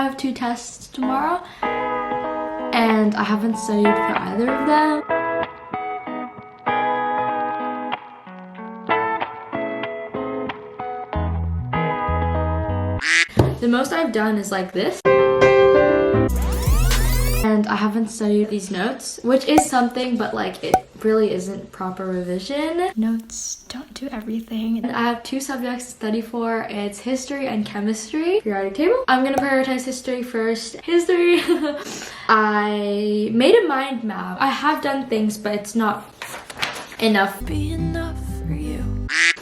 have 2 tests tomorrow, and I haven't studied for either of them. The most I've done is like this. And I haven't studied these notes, which is something, but like it really isn't proper revision. Notes don't do everything. And I have 2 subjects to study for. It's history and chemistry. Periodic table. I'm gonna prioritize history first. History. I made a mind map. I have done things, but it's not enough. Be enough for you.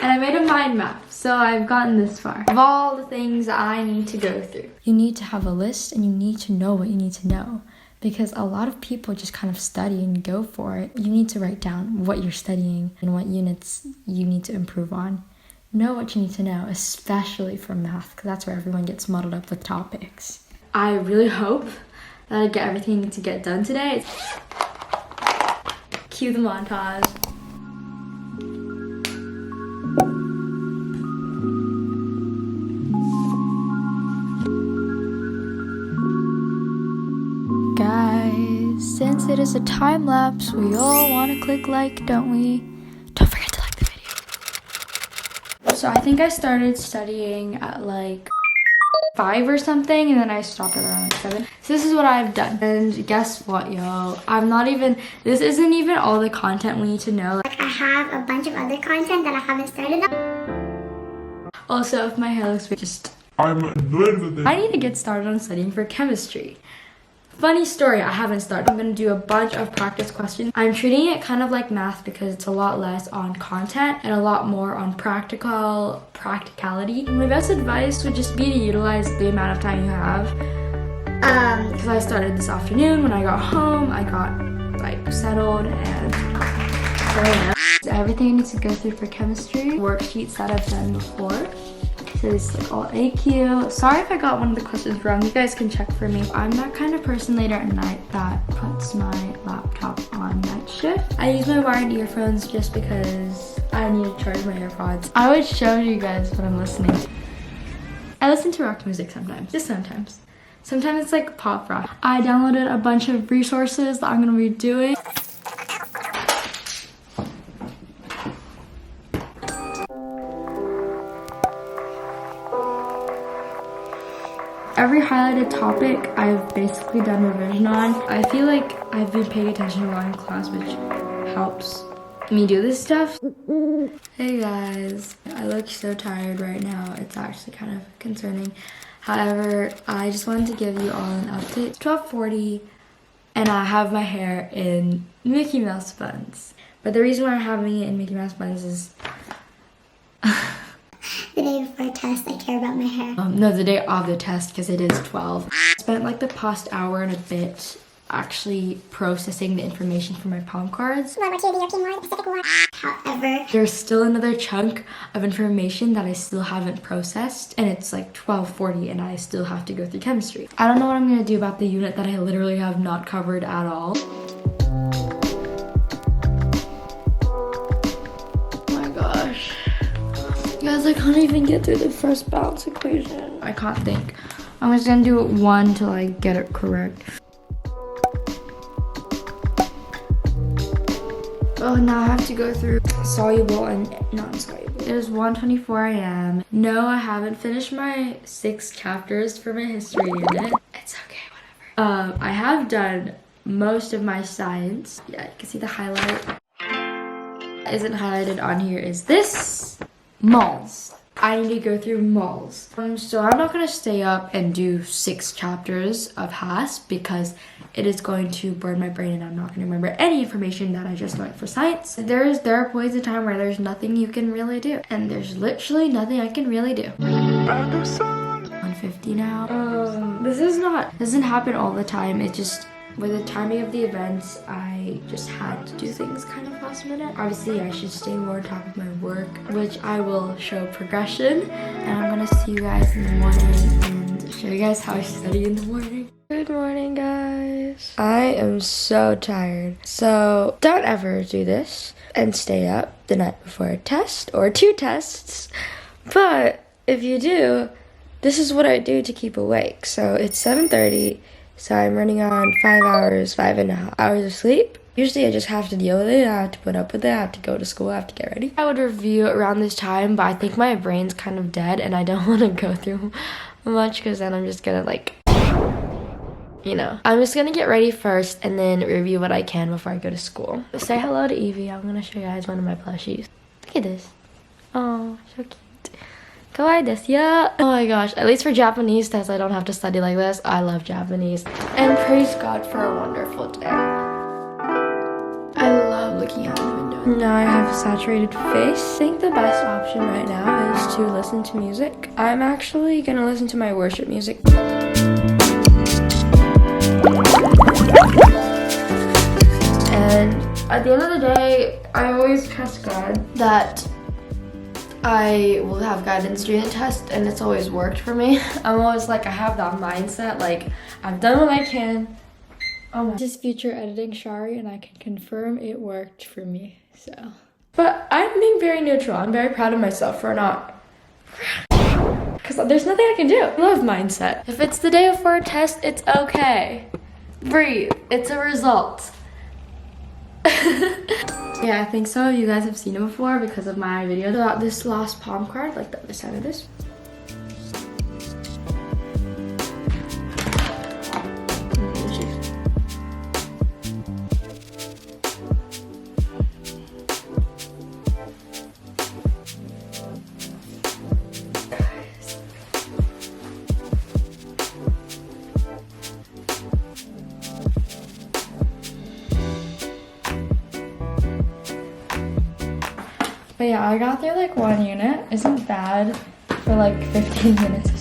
And I made a mind map, so I've gotten this far. Of all the things I need to go through. You need to have a list and you need to know what you need to know. Because a lot of people just kind of study and go for it. You need to write down what you're studying and what units you need to improve on. Know what you need to know, especially for math, because that's where everyone gets muddled up with topics. I really hope that I get everything I need to get done today. Cue the montage. Guys, since it is a time lapse, we all want to click like, don't we? Don't forget to like the video. So I think I started studying at like 5 or something, and then I stopped at around like 7. So this is what I've done. And guess what, yo? This isn't even all the content we need to know. Like, I have a bunch of other content that I haven't started on. Also, if my hair looks weird, I'm good with it. I need to get started on studying for chemistry. Funny story, I haven't started. I'm gonna do a bunch of practice questions. I'm treating it kind of like math because it's a lot less on content and a lot more on practicality. My best advice would just be to utilize the amount of time you have. Because I started this afternoon. When I got home, I got like settled and so everything I need to go through for chemistry. Worksheets that I've done before. So it's like all AQ. Sorry if I got one of the questions wrong. You guys can check for me. I'm that kind of person later at night that puts my laptop on night shift. I use my wired earphones just because I need to charge my AirPods. I would show you guys what I'm listening to. I listen to rock music sometimes. Just sometimes. Sometimes it's like pop rock. I downloaded a bunch of resources that I'm gonna be doing. Every highlighted topic I've basically done revision on. I feel like I've been paying attention a lot in class, which helps me do this stuff. Hey guys, I look so tired right now. It's actually kind of concerning. However, I just wanted to give you all an update. It's 12:40 and I have my hair in Mickey Mouse buns. But the reason why I'm having it in Mickey Mouse buns is The day before a test, I care about my hair. No, the day of the test, because it is 12. I spent like the past hour and a bit actually processing the information from my palm cards. World War II, the European War, the Pacific War. However, there's still another chunk of information that I still haven't processed, and it's like 12:40 and I still have to go through chemistry. I don't know what I'm gonna do about the unit that I literally have not covered at all. Guys, I can't even get through the first balance equation. I can't think. I'm just gonna do it 1 till I get it correct. Oh, now I have to go through soluble and non-soluble. It is 1:24 a.m. No, I haven't finished my 6 chapters for my history unit. It's okay, whatever. I have done most of my science. Yeah, you can see the highlight. Isn't highlighted on here is this. Malls. I need to go through malls. So I'm not going to stay up and do 6 chapters of HAS because it is going to burn my brain and I'm not going to remember any information that I just learned for science. There are points in time where there's nothing you can really do. And there's literally nothing I can really do. 150 now. This doesn't happen all the time. It just, with the timing of the events, I just had to do things kind of last minute. Obviously, I should stay more on top of my work, which I will show progression. And I'm gonna see you guys in the morning and show you guys how I study in the morning. Good morning, guys. I am so tired. So don't ever do this and stay up the night before a test or 2 tests. But if you do, this is what I do to keep awake. So it's 7:30, so I'm running on 5.5 hours of sleep. Usually I just have to deal with it, I have to put up with it, I have to go to school, I have to get ready. I would review around this time, but I think my brain's kind of dead and I don't want to go through much because then I'm just gonna like, you know. I'm just gonna get ready first and then review what I can before I go to school. Say hello to Evie. I'm gonna show you guys one of my plushies. Look at this. Oh, so cute. Kawaii desu. Yeah. Oh my gosh. At least for Japanese tests, I don't have to study like this. I love Japanese. And praise God for a wonderful day. I love looking out the window. Now I have a saturated face. I think the best option right now is to listen to music. I'm actually gonna listen to my worship music. And at the end of the day, I always trust God that I will have guidance during the test, and it's always worked for me. I'm always like, I have that mindset, like, I've done what I can. Oh, this is future editing Shari, and I can confirm it worked for me, so. But I'm being very neutral. I'm very proud of myself for not, because there's nothing I can do. I love mindset. If it's the day before a test, it's okay. Breathe, it's a result. Yeah, I think some of you guys have seen it before because of my video about this lost palm card, like the other side of this. But yeah, I got through like one unit. Isn't bad for like 15 minutes